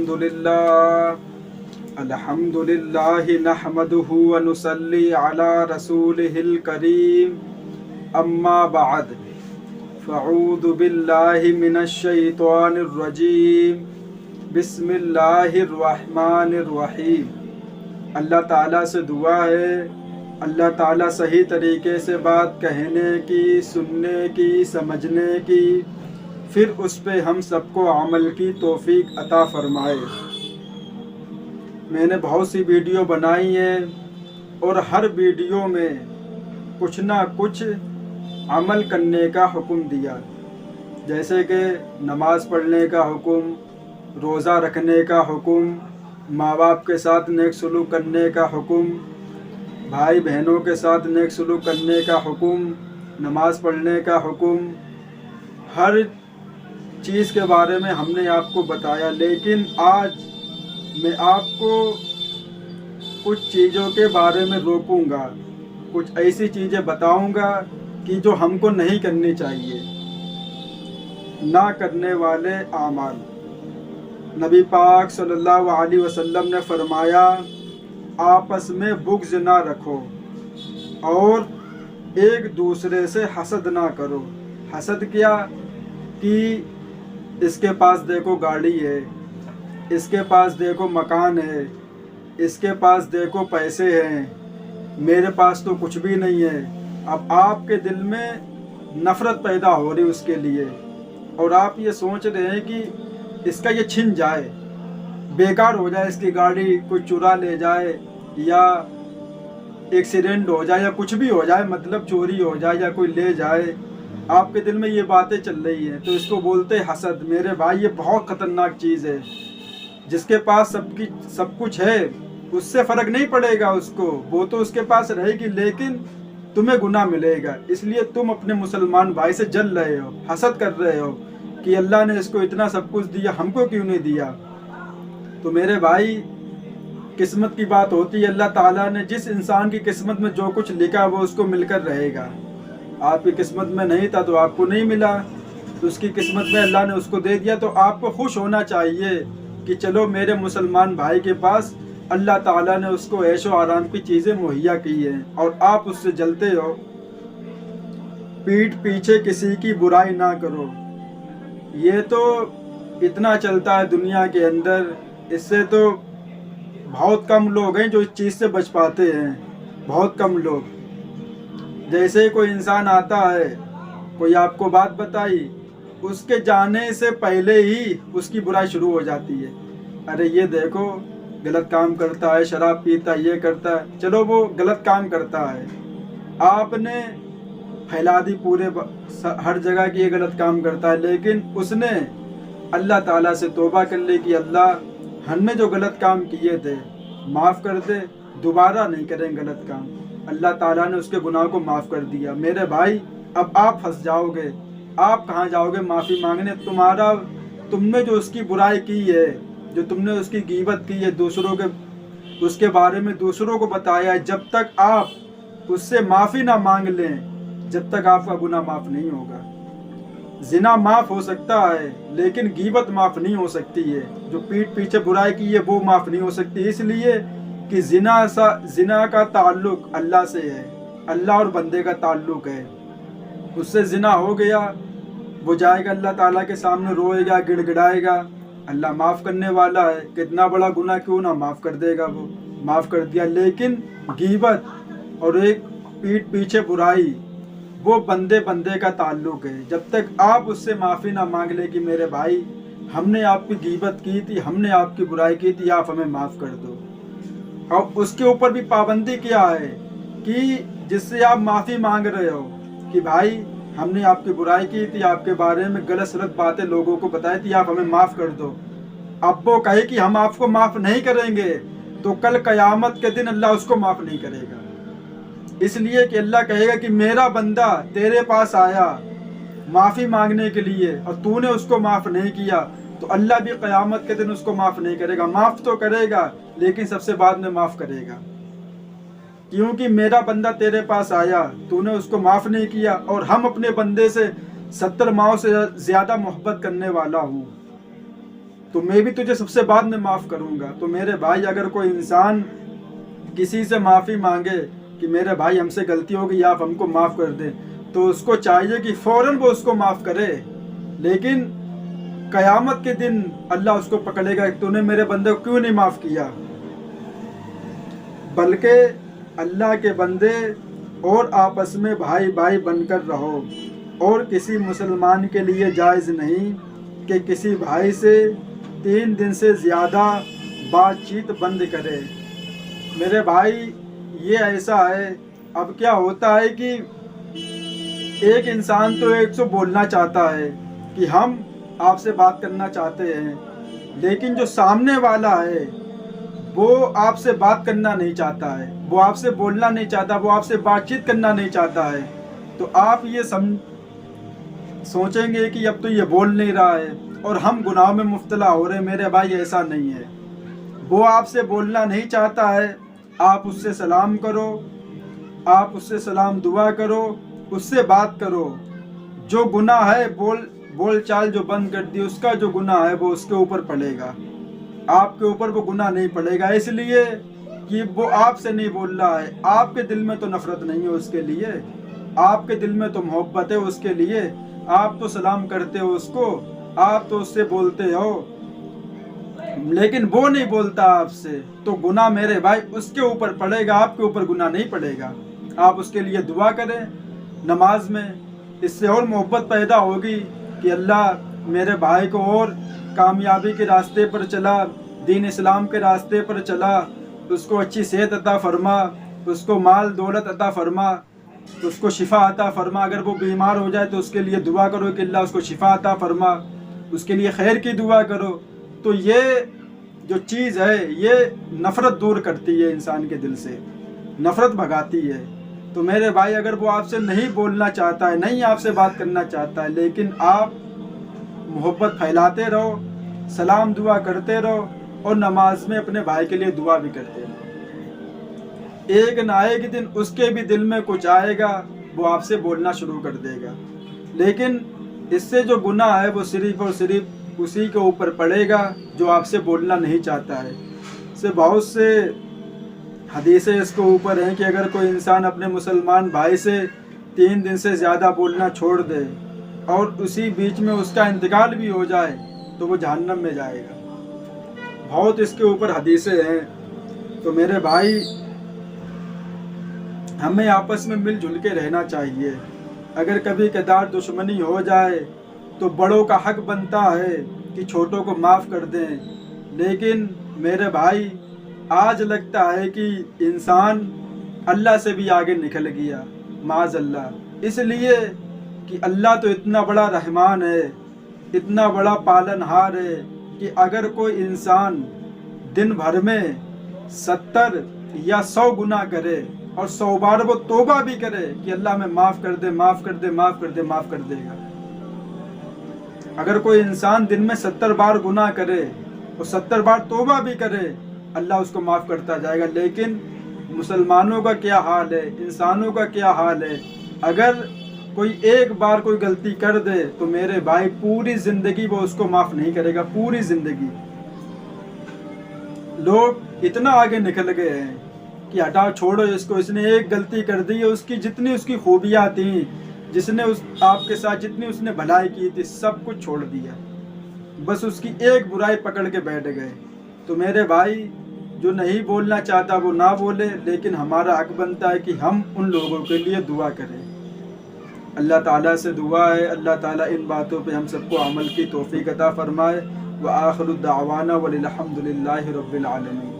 الحمدللہ نحمدہ ونصلی علی رسولہ الکریم اما بعد فاعوذ باللہ من الشیطان الرجیم بسم اللہ الرحمن الرحیم۔ اللہ تعالیٰ سے دعا ہے اللہ تعالیٰ صحیح طریقے سے بات کہنے کی، سننے کی، سمجھنے کی، پھر اس پہ ہم سب کو عمل کی توفیق عطا فرمائے۔ میں نے بہت سی ویڈیو بنائی ہیں اور ہر ویڈیو میں کچھ نہ کچھ عمل کرنے کا حکم دیا، جیسے کہ نماز پڑھنے کا حکم، روزہ رکھنے کا حکم، ماں باپ کے ساتھ نیک سلوک کرنے کا حکم، بھائی بہنوں کے ساتھ نیک سلوک کرنے کا حکم، نماز پڑھنے کا حکم، ہر چیز کے بارے میں ہم نے آپ کو بتایا۔ لیکن آج میں آپ کو کچھ چیزوں کے بارے میں روکوں گا، کچھ ایسی چیزیں بتاؤں گا کہ جو ہم کو نہیں کرنی چاہیے، نہ کرنے والے اعمال۔ نبی پاک صلی اللہ علیہ وسلم نے فرمایا آپس میں بغض نہ رکھو اور ایک دوسرے سے حسد نہ کرو۔ حسد کیا کہ اس کے پاس دیکھو گاڑی ہے، اس کے پاس دیکھو مکان ہے، اس کے پاس دیکھو پیسے ہیں، میرے پاس تو کچھ بھی نہیں ہے۔ اب آپ کے دل میں نفرت پیدا ہو رہی اس کے لیے، اور آپ یہ سوچ رہے ہیں کہ اس کا یہ چھن جائے، بیکار ہو جائے، اس کی گاڑی کوئی چرا لے جائے یا ایکسیڈنٹ ہو جائے یا کچھ بھی ہو جائے، مطلب چوری ہو جائے یا کوئی لے جائے۔ آپ کے دل میں یہ باتیں چل رہی ہیں تو اس کو بولتے حسد۔ میرے بھائی یہ بہت خطرناک چیز ہے۔ جس کے پاس سب کچھ ہے اس سے فرق نہیں پڑے گا اس کو، وہ تو اس کے پاس رہے گی لیکن تمہیں گناہ ملے گا۔ اس لیے تم اپنے مسلمان بھائی سے جل رہے ہو، حسد کر رہے ہو کہ اللہ نے اس کو اتنا سب کچھ دیا، ہم کو کیوں نہیں دیا؟ تو میرے بھائی قسمت کی بات ہوتی ہے، اللہ تعالیٰ نے جس انسان کی قسمت میں جو کچھ لکھا وہ اس کو مل کر رہے گا۔ آپ کی قسمت میں نہیں تھا تو آپ کو نہیں ملا، تو اس کی قسمت میں اللہ نے اس کو دے دیا، تو آپ کو خوش ہونا چاہیے کہ چلو میرے مسلمان بھائی کے پاس اللہ تعالیٰ نے اس کو عیش و آرام کی چیزیں مہیا کی ہیں اور آپ اس سے جلتے ہو۔ پیٹھ پیچھے کسی کی برائی نہ کرو، یہ تو اتنا چلتا ہے دنیا کے اندر، اس سے تو بہت کم لوگ ہیں جو اس چیز سے بچ پاتے ہیں، بہت کم لوگ۔ جیسے کوئی انسان آتا ہے، کوئی آپ کو بات بتائی، اس کے جانے سے پہلے ہی اس کی برائی شروع ہو جاتی ہے۔ ارے یہ دیکھو غلط کام کرتا ہے، شراب پیتا ہے، یہ کرتا ہے، چلو وہ غلط کام کرتا ہے، آپ نے پھیلا دی پورے ہر جگہ کی یہ غلط کام کرتا ہے، لیکن اس نے اللہ تعالیٰ سے توبہ کر لی کہ اللہ ہم نے جو غلط کام کیے تھے معاف کر دے، دوبارہ نہیں کریں غلط کام۔ اللہ تعالیٰ نے اس کے گناہ کو معاف کر دیا۔ میرے بھائی اب آپ پھنس جاؤ گے، آپ کہاں جاؤ گے معافی مانگنے؟ تم نے جو اس کی برائی کی ہے، جو تم نے اس کی غیبت کی ہے، اس کے بارے میں دوسروں کو بتایا ہے، جب تک آپ اس سے معافی نہ مانگ لیں جب تک آپ کا گناہ معاف نہیں ہوگا۔ زنا معاف ہو سکتا ہے لیکن غیبت معاف نہیں ہو سکتی ہے، جو پیٹھ پیچھے برائی کی ہے وہ معاف نہیں ہو سکتی، اس لیے کہ زنا کا تعلق اللہ سے ہے، اللہ اور بندے کا تعلق ہے۔ اس سے زنا ہو گیا، وہ جائے گا اللہ تعالیٰ کے سامنے، روئے گا، گڑ گڑائے گا، اللہ معاف کرنے والا ہے، کتنا بڑا گناہ کیوں نہ معاف کر دے گا، وہ معاف کر دیا۔ لیکن غیبت اور ایک پیٹھ پیچھے برائی وہ بندے کا تعلق ہے۔ جب تک آپ اس سے معافی نہ مانگ لے کہ میرے بھائی ہم نے آپ کی غیبت کی تھی، ہم نے آپ کی برائی کی تھی، آپ ہمیں معاف کر دو۔ اور اس کے اوپر بھی پابندی کیا ہے کہ جس سے آپ معافی مانگ رہے ہو کہ بھائی ہم نے آپ کی برائی کی تھی، آپ کے بارے میں غلط سلط باتیں لوگوں کو بتائی تھی، آپ ہمیں معاف کر دو۔ اب وہ کہے کہ ہم آپ کو معاف نہیں کریں گے تو کل قیامت کے دن اللہ اس کو معاف نہیں کرے گا، اس لیے کہ اللہ کہے گا کہ میرا بندہ تیرے پاس آیا معافی مانگنے کے لیے اور تو نے اس کو معاف نہیں کیا، تو اللہ بھی قیامت کے دن اس کو معاف نہیں کرے گا۔ معاف تو کرے گا لیکن سب سے بعد میں معاف کرے گا، کیونکہ میرا بندہ تیرے پاس آیا، تو نے اس کو معاف نہیں کیا، اور ہم اپنے بندے سے 70 ماؤں سے زیادہ محبت کرنے والا ہوں، تو میں بھی تجھے سب سے بعد میں معاف کروں گا۔ تو میرے بھائی اگر کوئی انسان کسی سے معافی مانگے کہ میرے بھائی ہم سے غلطی ہو گئی آپ ہم کو معاف کر دیں، تو اس کو چاہیے کہ فوراً وہ اس کو معاف کرے، لیکن قیامت کے دن اللہ اس کو پکڑے گا کہ تو نے میرے بندے کو کیوں نہیں معاف کیا۔ بلکہ اللہ کے بندے اور آپس میں بھائی بھائی بن کر رہو، اور کسی مسلمان کے لیے جائز نہیں کہ کسی بھائی سے 3 دن سے زیادہ بات چیت بند کرے۔ میرے بھائی یہ ایسا ہے، اب کیا ہوتا ہے کہ ایک انسان تو ایک سے بولنا چاہتا ہے کہ ہم آپ سے بات کرنا چاہتے ہیں، لیکن جو سامنے والا ہے وہ آپ سے بات کرنا نہیں چاہتا ہے، وہ آپ سے بولنا نہیں چاہتا، وہ آپ سے بات چیت کرنا نہیں چاہتا ہے، تو آپ یہ سوچیں گے کہ اب تو یہ بول نہیں رہا ہے اور ہم گناہ میں مبتلا ہو رہے ہیں۔ میرے بھائی ایسا نہیں ہے، وہ آپ سے بولنا نہیں چاہتا ہے، آپ اس سے سلام کرو، آپ اس سے سلام دعا کرو، اس سے بات کرو۔ جو گناہ ہے بول چال جو بند کر دی، اس کا جو گناہ ہے وہ اس کے اوپر پڑے گا، آپ کے اوپر وہ گناہ نہیں پڑے گا، اس لیے کہ وہ آپ سے نہیں بول رہا ہے۔ آپ کے دل میں تو نفرت نہیں ہے اس کے لیے، آپ کے دل میں تو محبت ہے اس کے لیے، آپ تو سلام کرتے ہو اس کو، آپ تو اس سے بولتے ہو، لیکن وہ نہیں بولتا آپ سے، تو گناہ میرے بھائی اس کے اوپر پڑے گا، آپ کے اوپر گناہ نہیں پڑے گا۔ آپ اس کے لیے دعا کریں نماز میں، اس سے اور محبت پیدا ہوگی کہ اللہ میرے بھائی کو اور کامیابی کے راستے پر چلا، دین اسلام کے راستے پر چلا، اس کو اچھی صحت عطا فرما، اس کو مال دولت عطا فرما، اس کو شفا عطا فرما۔ اگر وہ بیمار ہو جائے تو اس کے لیے دعا کرو کہ اللہ اس کو شفا عطا فرما، اس کے لیے خیر کی دعا کرو۔ تو یہ جو چیز ہے یہ نفرت دور کرتی ہے، انسان کے دل سے نفرت بھگاتی ہے۔ تو میرے بھائی اگر وہ آپ سے نہیں بولنا چاہتا ہے، نہیں آپ سے بات کرنا چاہتا ہے، لیکن آپ محبت پھیلاتے رہو، سلام دعا کرتے رہو، اور نماز میں اپنے بھائی کے لیے دعا بھی کرتے رہو۔ ایک نہ ایک دن اس کے بھی دل میں کچھ آئے گا، وہ آپ سے بولنا شروع کر دے گا، لیکن اس سے جو گناہ ہے وہ صرف اور صرف اسی کے اوپر پڑے گا جو آپ سے بولنا نہیں چاہتا ہے۔ سے بہت سے حدیثیں اس کے اوپر ہیں کہ اگر کوئی انسان اپنے مسلمان بھائی سے 3 دن سے زیادہ بولنا چھوڑ دے اور اسی بیچ میں اس کا انتقال بھی ہو جائے تو وہ جہنم میں جائے گا۔ بہت اس کے اوپر حدیثیں ہیں۔ تو میرے بھائی ہمیں آپس میں مل جل کے رہنا چاہیے۔ اگر کبھی کبھار دشمنی ہو جائے تو بڑوں کا حق بنتا ہے کہ چھوٹوں کو معاف کر دیں، لیکن میرے بھائی آج لگتا ہے کہ انسان اللہ سے بھی آگے نکل گیا، معاذ اللہ، اس لیے کہ اللہ تو اتنا بڑا رحمان ہے، اتنا بڑا پالن ہار ہے کہ اگر کوئی انسان دن بھر میں 70 یا 100 گناہ کرے اور 100 بار وہ توبہ بھی کرے کہ اللہ میں معاف کر دے، معاف کر دے، معاف کر دے، معاف کر دے گا۔ اگر کوئی انسان دن میں 70 بار گناہ کرے اور 70 بار توبہ بھی کرے، اللہ اس کو معاف کرتا جائے گا۔ لیکن مسلمانوں کا کیا حال ہے، انسانوں کا کیا حال ہے، اگر کوئی ایک بار کوئی غلطی کر دے تو میرے بھائی پوری زندگی وہ اس کو معاف نہیں کرے گا، پوری زندگی۔ لوگ اتنا آگے نکل گئے ہیں کہ ہٹا چھوڑو اس کو، اس نے ایک غلطی کر دی ہے، اس کی جتنی اس کی خوبیاں تھیں، جس نے آپ کے ساتھ جتنی اس نے بھلائی کی تھی سب کچھ چھوڑ دیا، بس اس کی ایک برائی پکڑ کے بیٹھ گئے۔ تو میرے بھائی جو نہیں بولنا چاہتا وہ نہ بولے، لیکن ہمارا حق بنتا ہے کہ ہم ان لوگوں کے لیے دعا کریں۔ اللہ تعالیٰ سے دعا ہے اللہ تعالیٰ ان باتوں پہ ہم سب کو عمل کی توفیق عطا فرمائے۔ وآخر الدعوانا وللحمد للہ رب العالمین۔